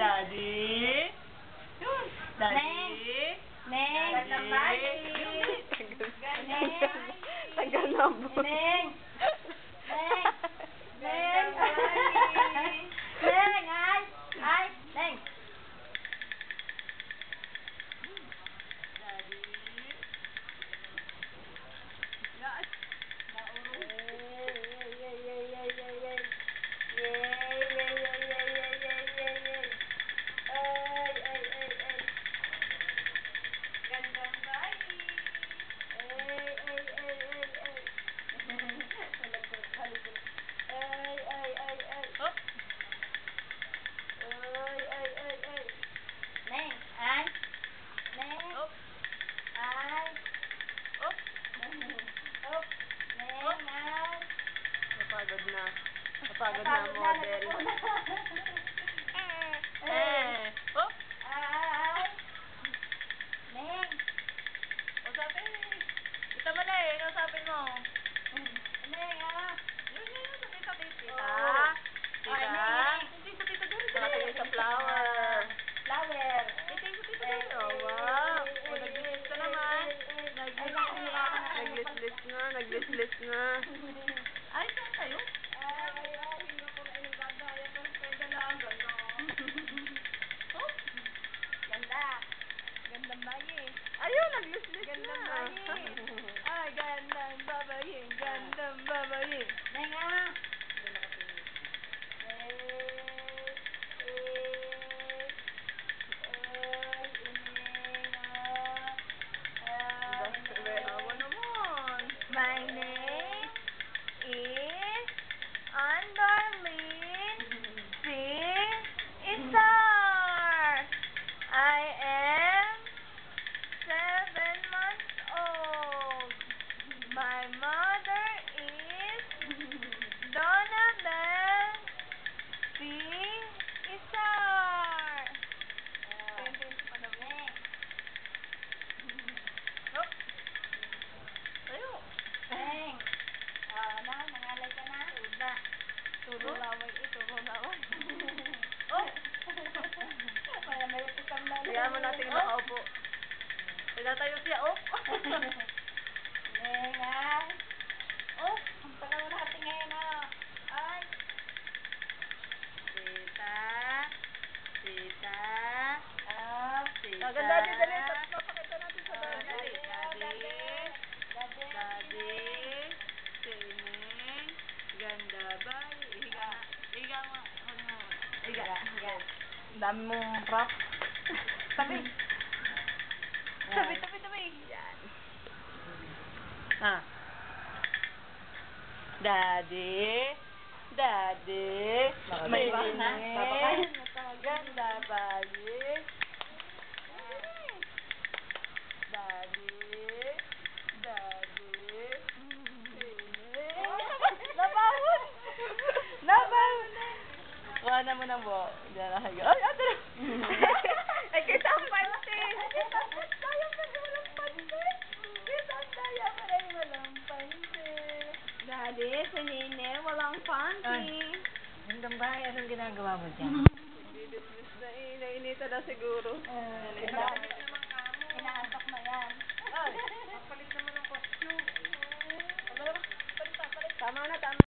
Daddy. Daddy. Neng. Daddy. Tagal na po. Neng. Neng. Neng. Neng. Ay. Neng. Daddy. Napagod na. Napagod na ang model. Oh. Neng. Usapin. Ito mali. Usapin mo. Neng, Yun. Sa tita. Oh. Tita. Ay, Neng. Hindi sa tita doon. Nakatingin sa flower. Flower. Ito yung sa tita doon. Oh, wow. O, nag-list ka naman. Nag-list na. Nag-list na. Ay, saan tayo? Oh. Ganda. Gandang bayi. Ayun, nag-list na. Gandang bayi. Ay, gandang babayi. Gandang babayi. Neng, Awa naman. My name is Andorlin C. Isar. I am 7 months old. My mother is Donabel C. Isar. Tayo. Neng. Nangalay ka na? Turo laway. Turo laway. Oh! May utikam na. Kaya mo natin nakaupo. Pinatayo siya. Oh. Neng, oh! Ang panahon natin ngayon, Ay! Tita. Tita. Tita. Ganda din, dali. Papakita natin sa Daddy. daddy. Daddy. Daddy. Sining. Ganda ba? Higa nga. Higa mo. Higa. Ang dami mong rap. Tabi. Tabi. Yan. Daddy. Daddy. Sining. Ganda bayi. Daddy. Daddy. Nabawon. Kuha na mo ng buhok. Diyan na kayo. Ay, ate! Ay, kita ang panty. Daddy, si Nene, walang panty. Gandang bahay, anong ginagawa mo dyan? Dismiss na nainita na siguro. Inaantok na yan. Ay, papalit naman ang costume. Tama na, tama.